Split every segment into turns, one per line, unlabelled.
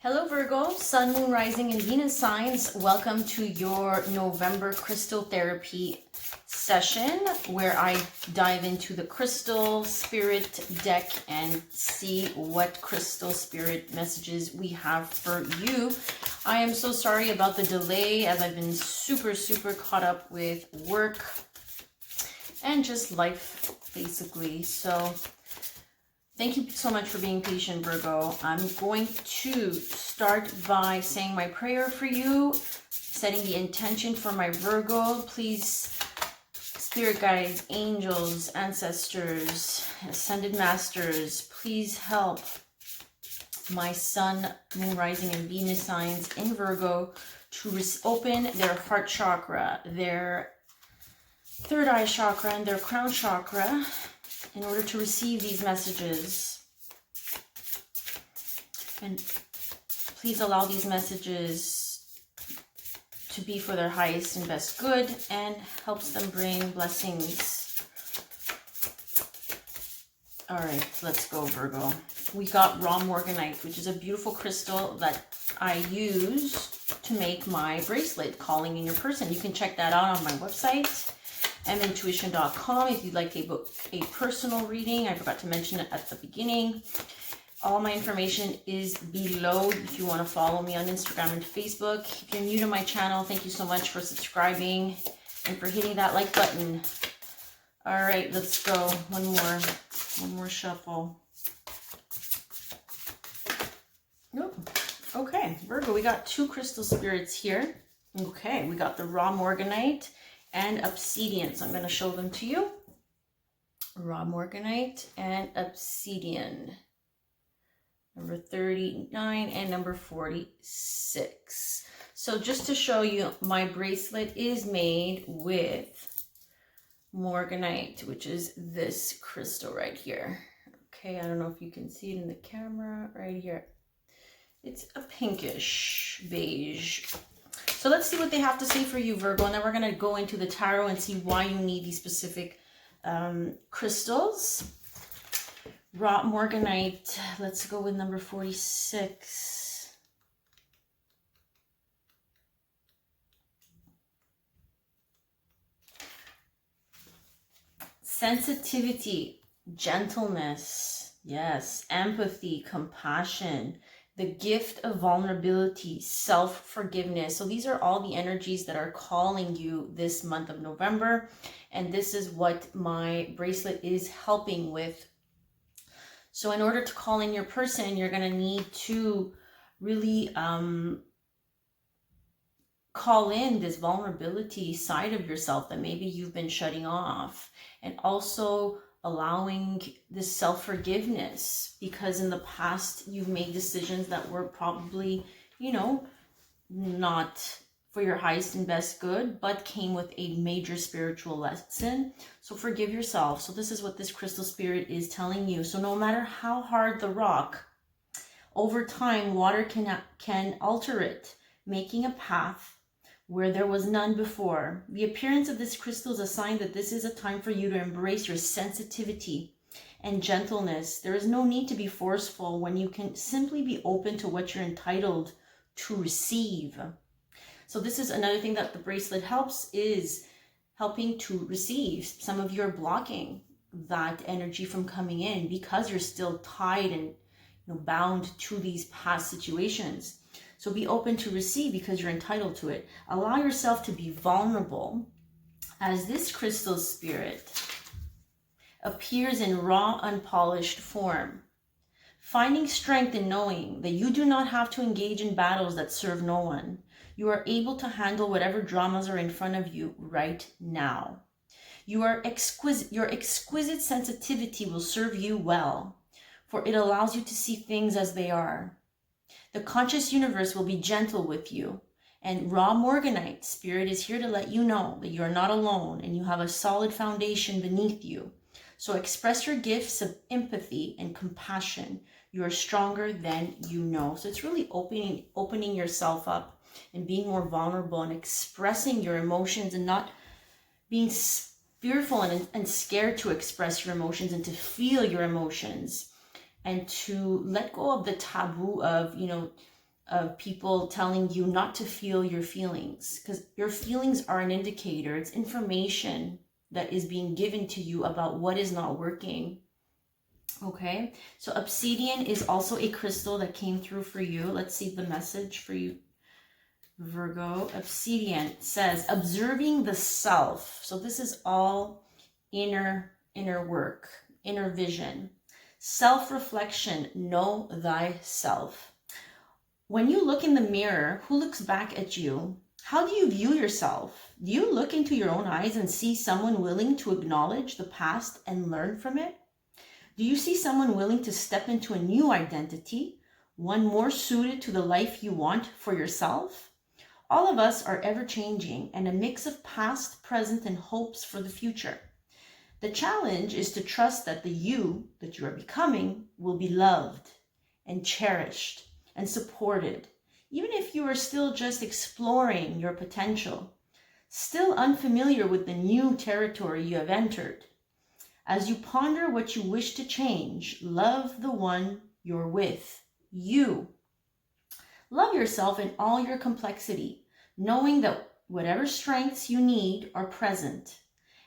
Hello Virgo, Sun, Moon, Rising, and Venus signs. Welcome to your November Crystal Therapy session where I dive into the crystal spirit deck and see what crystal spirit messages we have for you. I am so sorry about the delay as I've been super caught up with work and just life basically. So thank you so much for being patient, Virgo. I'm going to start by saying my prayer for you, setting the intention for my Virgo. Please, spirit guides, angels, ancestors, ascended masters, please help my Sun, Moon, Rising, and Venus signs in Virgo to open their heart chakra, their third eye chakra, and their crown chakra in order to receive these messages. And please allow these messages to be for their highest and best good and helps them bring blessings. All right, let's go, Virgo. We got raw morganite, which is a beautiful crystal that I use to make my bracelet, Calling in Your Person. You can check that out on my website, mintuition.com, if you'd like a personal reading. I forgot to mention it at the beginning. All my information is below if you want to follow me on Instagram and Facebook. If you're new to my channel, thank you so much for subscribing and for hitting that like button. All right, let's go. One more shuffle. Nope. Okay, Virgo, we got two crystal spirits here. Okay, we got the raw morganite and obsidian. So I'm going to show them to you. Raw morganite and obsidian. Number 39 and number 46. So just to show you, my bracelet is made with morganite, which is this crystal right here. Okay, I don't know if you can see it in the camera right here. It's a pinkish beige. So let's see what they have to say for you, Virgo, and then we're going to go into the tarot and see why you need these specific crystals. Raw morganite, let's go with number 46. Sensitivity, gentleness, yes, empathy, compassion, the gift of vulnerability, self-forgiveness. So these are all the energies that are calling you this month of November. And this is what my bracelet is helping with. So in order to call in your person, you're going to need to really call in this vulnerability side of yourself that maybe you've been shutting off. And also allowing this self-forgiveness, because in the past you've made decisions that were probably, you know, not for your highest and best good, but came with a major spiritual lesson. So forgive yourself. So this is what this crystal spirit is telling you. So no matter how hard the rock, over time water can alter it, making a path where there was none before. The appearance of this crystal is a sign that this is a time for you to embrace your sensitivity and gentleness. There is no need to be forceful when you can simply be open to what you're entitled to receive. So this is another thing that the bracelet helps, is helping to receive. Some of you are blocking that energy from coming in because you're still tied and bound to these past situations. So be open to receive because you're entitled to it. Allow yourself to be vulnerable as this crystal spirit appears in raw, unpolished form. Finding strength in knowing that you do not have to engage in battles that serve no one. You are able to handle whatever dramas are in front of you right now. Your exquisite sensitivity will serve you well, for it allows you to see things as they are. The conscious universe will be gentle with you, and raw morganite spirit is here to let you know that you're not alone and you have a solid foundation beneath you. So express your gifts of empathy and compassion. You are stronger than you know. So it's really opening yourself up and being more vulnerable and expressing your emotions and not being fearful and scared to express your emotions and to feel your emotions. and to let go of the taboo of, of people telling you not to feel your feelings, because your feelings are an indicator. It's information that is being given to you about what is not working. Okay, so obsidian is also a crystal that came through for you. Let's see the message for you, Virgo. Obsidian says observing the self. So this is all inner work, inner vision, self-reflection. Know thyself. When you look in the mirror, who looks back at you? How do you view yourself? Do you look into your own eyes and see someone willing to acknowledge the past and learn from it? Do you see someone willing to step into a new identity, one more suited to the life you want for yourself? All of us are ever changing and a mix of past, present, and hopes for the future. The challenge is to trust that the you that you are becoming will be loved and cherished and supported, even if you are still just exploring your potential, still unfamiliar with the new territory you have entered. As you ponder what you wish to change, love the one you're with. You. Love yourself in all your complexity, knowing that whatever strengths you need are present,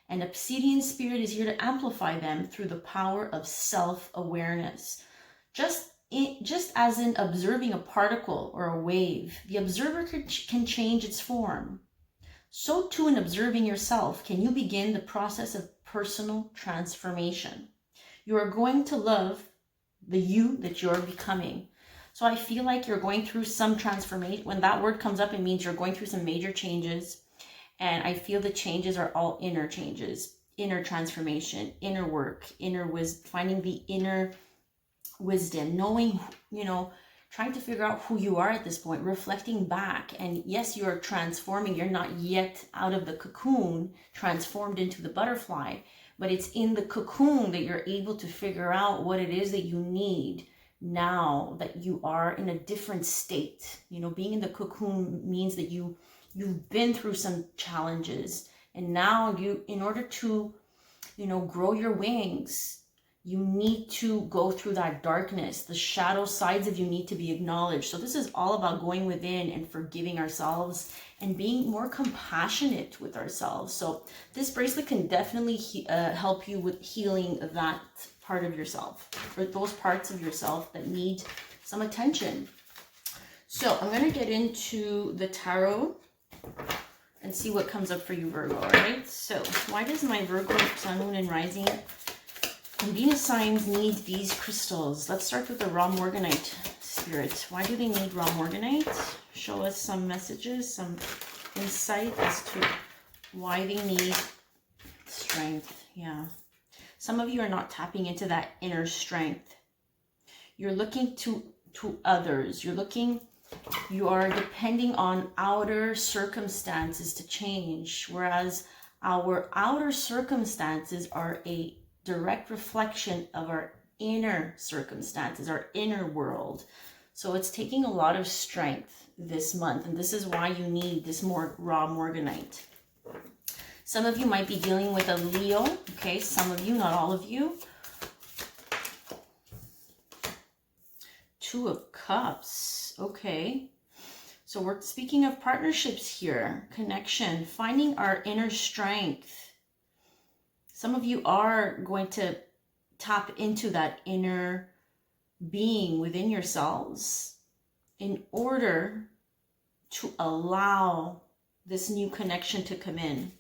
and Obsidian Spirit is here to amplify them through the power of self-awareness. Just as in observing a particle or a wave, the observer can change its form. So too in observing yourself can you begin the process of personal transformation. You are going to love the you that you're becoming. So I feel like you're going through some transformation. When that word comes up, it means you're going through some major changes. And I feel the changes are all inner changes, inner transformation, inner work, finding the inner wisdom, knowing, trying to figure out who you are at this point, reflecting back. And yes, you are transforming. You're not yet out of the cocoon, transformed into the butterfly, but it's in the cocoon that you're able to figure out what it is that you need now that you are in a different state. Being in the cocoon means that you've been through some challenges, and now in order to, grow your wings, you need to go through that darkness. The shadow sides of you need to be acknowledged. So this is all about going within and forgiving ourselves and being more compassionate with ourselves. So this bracelet can definitely help you with healing that part of yourself, or those parts of yourself that need some attention. So I'm going to get into the tarot and see what comes up for you, Virgo. All right. So why does my Virgo Sun, Moon, and Rising and Venus signs need these crystals? Let's start with the raw morganite spirit. Why do they need raw morganite? Show us some messages, some insight as to why they need strength. Yeah. Some of you are not tapping into that inner strength. You're looking to others. You are depending on outer circumstances to change, whereas our outer circumstances are a direct reflection of our inner circumstances, our inner world. So it's taking a lot of strength this month, and this is why you need this more raw morganite. Some of you might be dealing with a Leo, okay? Some of you, not all of you. Two of Cups, okay. So we're speaking of partnerships here, connection, finding our inner strength. Some of you are going to tap into that inner being within yourselves in order to allow this new connection to come in.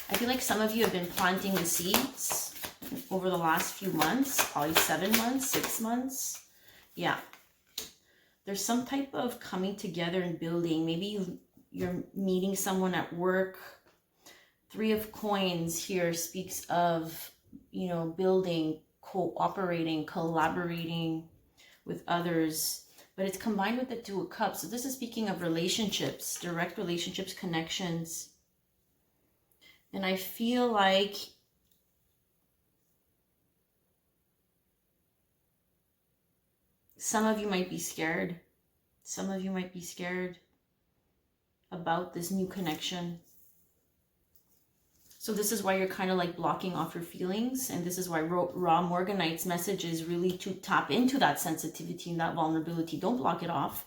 I feel like some of you have been planting the seeds over the last few months, probably 7 months, 6 months. Yeah. There's some type of coming together and building. Maybe you're meeting someone at work. 3 of Coins here speaks of, building, cooperating, collaborating with others. But it's combined with the 2 of Cups. So this is speaking of relationships, direct relationships, connections. And I feel like some of you might be scared. Some of you might be scared about this new connection. So this is why you're kind of like blocking off your feelings. And this is why Raw Morganite's message is really to tap into that sensitivity and that vulnerability. Don't block it off.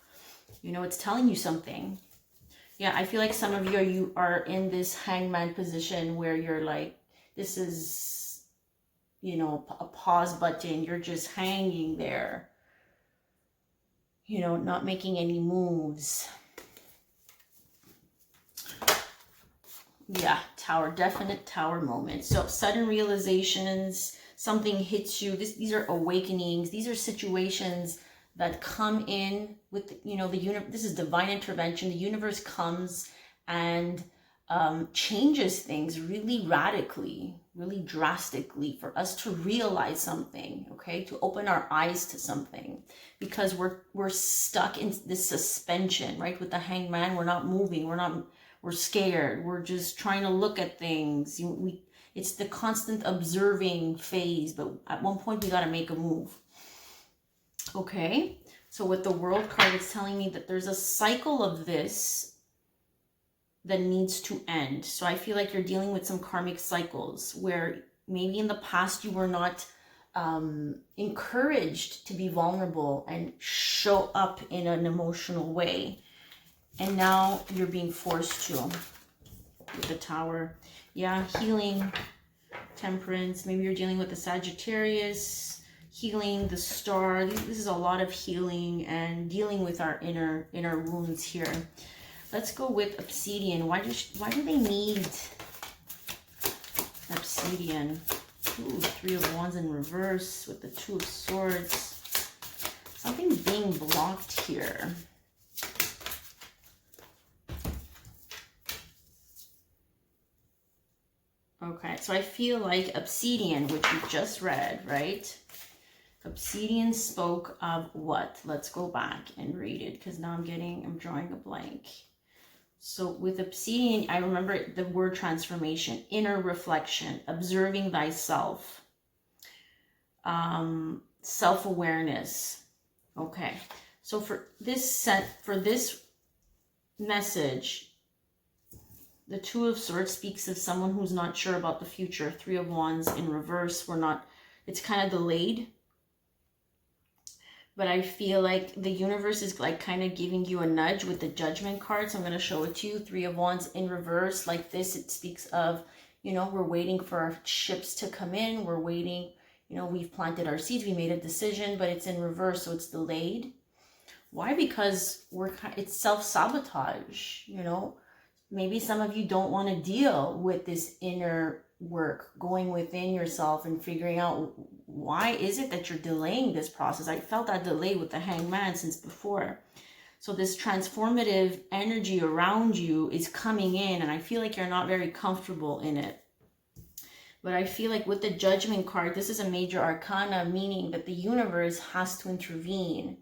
You know, it's telling you something. Yeah, I feel like some of you are in this hangman position where you're like, this is, you know, a pause button. You're just hanging there, you know, not making any moves. Yeah, tower, definite tower moment. So sudden realizations, something hits you. These are awakenings. These are situations that come in with, you know, the universe. This is divine intervention. The universe comes and changes things really radically, really drastically for us to realize something, okay? To open our eyes to something, because we're stuck in this suspension, right? With the hangman, we're not moving. We're scared. We're just trying to look at things. It's the constant observing phase, but at one point we got to make a move. Okay, so with the World card, it's telling me that there's a cycle of this that needs to end. So I feel like you're dealing with some karmic cycles where maybe in the past you were not encouraged to be vulnerable and show up in an emotional way. And now you're being forced to with the tower. Yeah, healing, temperance. Maybe you're dealing with the Sagittarius, healing, the star. This is a lot of healing and dealing with our inner wounds here. Let's go with obsidian. Why do they need obsidian? Ooh, 3 of Wands in reverse with the 2 of Swords. Something being blocked here. Okay, so I feel like obsidian, which we just read, right? Obsidian spoke of what? Let's go back and read it, because now I'm drawing a blank. So with obsidian, I remember the word transformation, inner reflection, observing thyself, self-awareness. Okay, so for this message, the 2 of Swords speaks of someone who's not sure about the future. 3 of Wands in reverse. It's kind of delayed. But I feel like the universe is like kind of giving you a nudge with the Judgment card. So I'm going to show it to you. 3 of Wands in reverse. Like this, it speaks of, you know, we're waiting for our ships to come in. We're waiting, you know, we've planted our seeds. We made a decision, but it's in reverse. So it's delayed. Why? Because it's self-sabotage, you know. Maybe some of you don't want to deal with this inner work, going within yourself and figuring out why is it that you're delaying this process. I felt that delay with the hangman since before. So this transformative energy around you is coming in, and I feel like you're not very comfortable in it. But I feel like with the Judgment card, this is a major arcana, meaning that the universe has to intervene.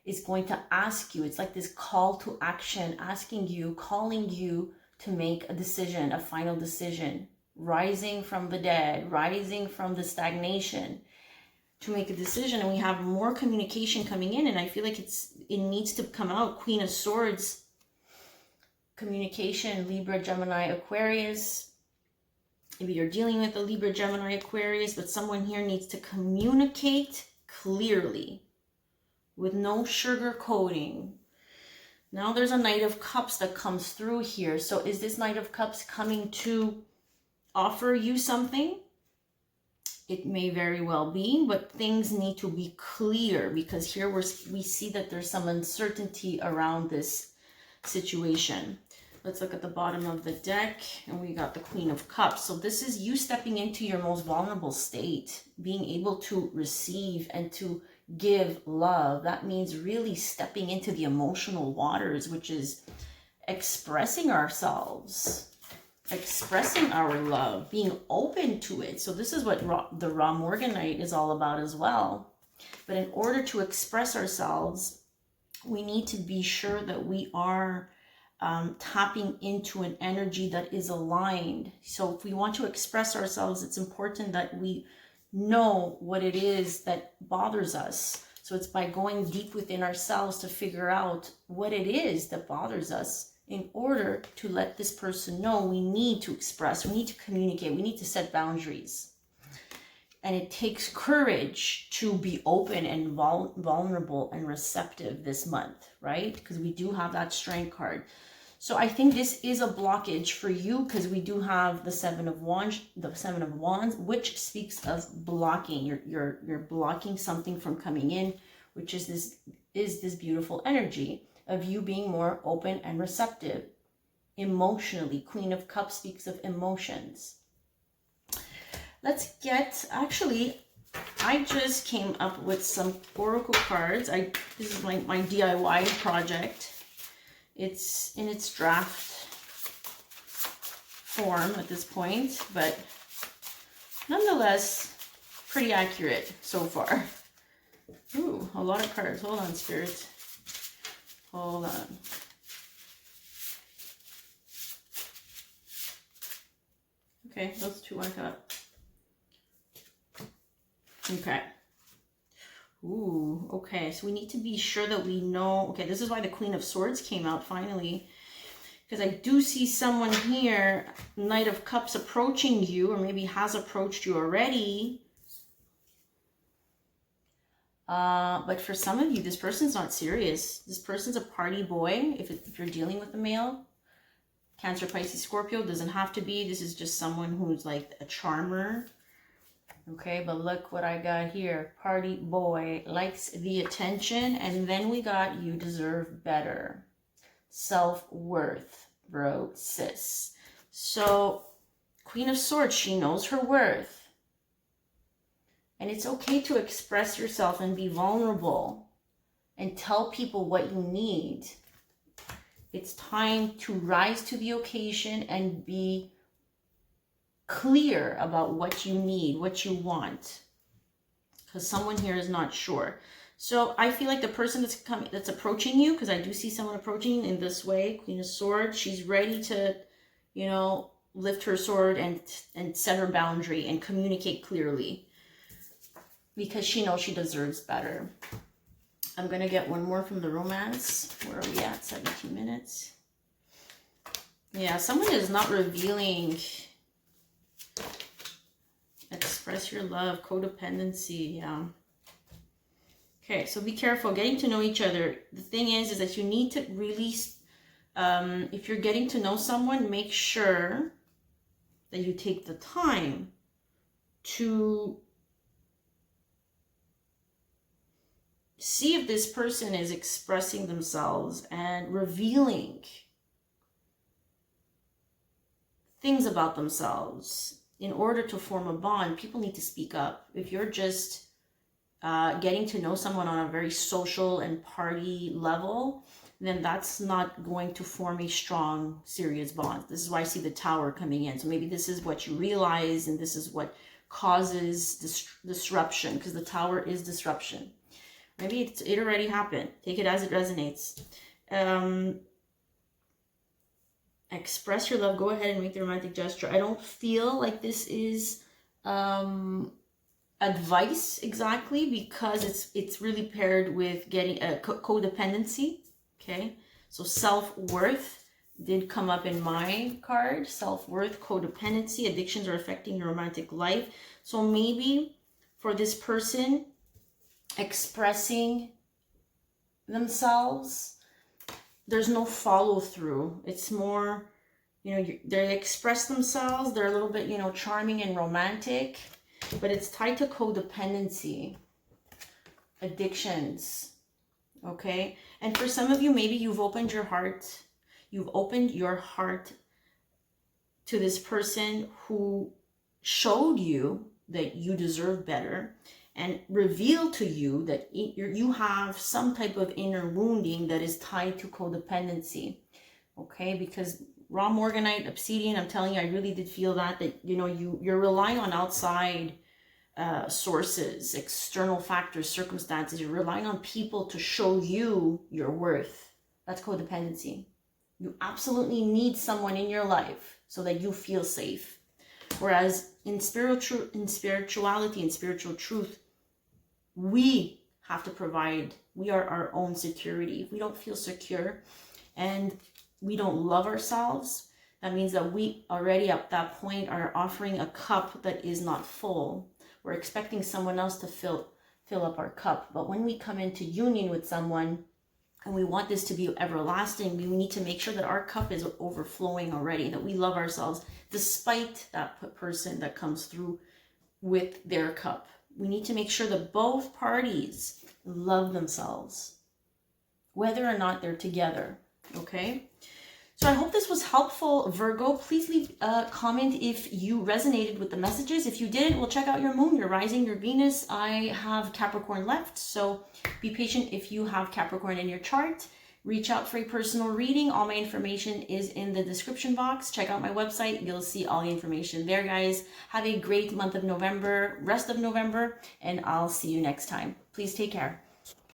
Is going to ask you, it's like this call to action, asking you, calling you to make a decision, a final decision, rising from the dead, rising from the stagnation to make a decision. And we have more communication coming in, and I feel like it needs to come out. Queen of Swords, communication, Libra, Gemini, Aquarius. Maybe you're dealing with a Libra, Gemini, Aquarius, but someone here needs to communicate clearly, with no sugar coating. Now there's a Knight of Cups that comes through here. So is this Knight of Cups coming to offer you something? It may very well be, but things need to be clear, because here we see that there's some uncertainty around this situation. Let's look at the bottom of the deck, and we got the Queen of Cups. So this is you stepping into your most vulnerable state, being able to receive and to give love. That means really stepping into the emotional waters, which is expressing ourselves, expressing our love, being open to it. So this is what the Raw Morganite is all about as well. But in order to express ourselves, we need to be sure that we are tapping into an energy that is aligned. So if we want to express ourselves, it's important that we know what it is that bothers us. So it's by going deep within ourselves to figure out what it is that bothers us in order to let this person know we need to express, we need to communicate, we need to set boundaries. And it takes courage to be open and vulnerable and receptive this month, right? Because we do have that strength card. So I think this is a blockage for you, because we do have the Seven of Wands, which speaks of blocking. You're blocking something from coming in, which is this beautiful energy of you being more open and receptive emotionally. Queen of Cups speaks of emotions. Let's get, actually, I just came up with some oracle cards. This is my DIY project. It's in its draft form at this point, but nonetheless, pretty accurate so far. Ooh, a lot of cards. Hold on, Spirit. Hold on. Okay, those two I got. Okay. Ooh, okay. So we need to be sure that we know. Okay, this is why the Queen of Swords came out finally. Because I do see someone here, Knight of Cups, approaching you, or maybe has approached you already. But for some of you, this person's not serious. This person's a party boy, if you're dealing with a male. Cancer, Pisces, Scorpio, doesn't have to be. This is just someone who's like a charmer. Okay, but look what I got here. Party boy, likes the attention. And then we got you deserve better. Self-worth, bro, sis. So, Queen of Swords, she knows her worth. And it's okay to express yourself and be vulnerable. And tell people what you need. It's time to rise to the occasion and be clear about what you need, what you want, because someone here is not sure. So I feel like the person that's approaching you, because I do see someone approaching in this way, Queen of Swords, she's ready to, you know, lift her sword and set her boundary and communicate clearly, because she knows she deserves better. I'm gonna get one more from the romance. Where are we at? 17 minutes. Yeah, someone is not revealing. Express your love, codependency, yeah. Okay, so be careful, getting to know each other. The thing is that you need to really, if you're getting to know someone, make sure that you take the time to see if this person is expressing themselves and revealing things about themselves. In order to form a bond, people need to speak up. If you're just getting to know someone on a very social and party level, then that's not going to form a strong, serious bond. This is why I see the Tower coming in. So maybe this is what you realize, and this is what causes disruption, because the Tower is disruption. Maybe it already happened. Take it as it resonates. Express your love. Go ahead and make the romantic gesture. I don't feel like this is advice exactly, because it's really paired with getting a codependency. Okay, so self-worth did come up in my card. Self-worth, codependency, addictions are affecting your romantic life. So maybe for this person expressing themselves, there's no follow through. It's more, you know, they express themselves. They're a little bit, you know, charming and romantic, but it's tied to codependency, addictions. Okay. And for some of you, maybe you've opened your heart. You've opened your heart to this person who showed you that you deserve better, and reveal to you that you have some type of inner wounding that is tied to codependency. Okay, because raw morganite, obsidian, I'm telling you, I really did feel that you know, you're relying on outside sources, external factors, circumstances. You're relying on people to show you your worth. That's codependency. You absolutely need someone in your life so that you feel safe. Whereas in spirituality and spiritual truth, we have to provide, we are our own security. If we don't feel secure, and we don't love ourselves, that means that we already at that point are offering a cup that is not full. We're expecting someone else to fill up our cup. But when we come into union with someone and we want this to be everlasting, we need to make sure that our cup is overflowing already, that we love ourselves despite that person that comes through with their cup. We need to make sure that both parties love themselves, whether or not they're together, okay? So I hope this was helpful, Virgo. Please leave a comment if you resonated with the messages. If you didn't, we'll check out your moon, your rising, your Venus. I have Capricorn left, so be patient if you have Capricorn in your chart. Reach out for a personal reading. All my information is in the description box. Check out my website. You'll see all the information there, guys. Have a great month of November, rest of November, and I'll see you next time. Please take care.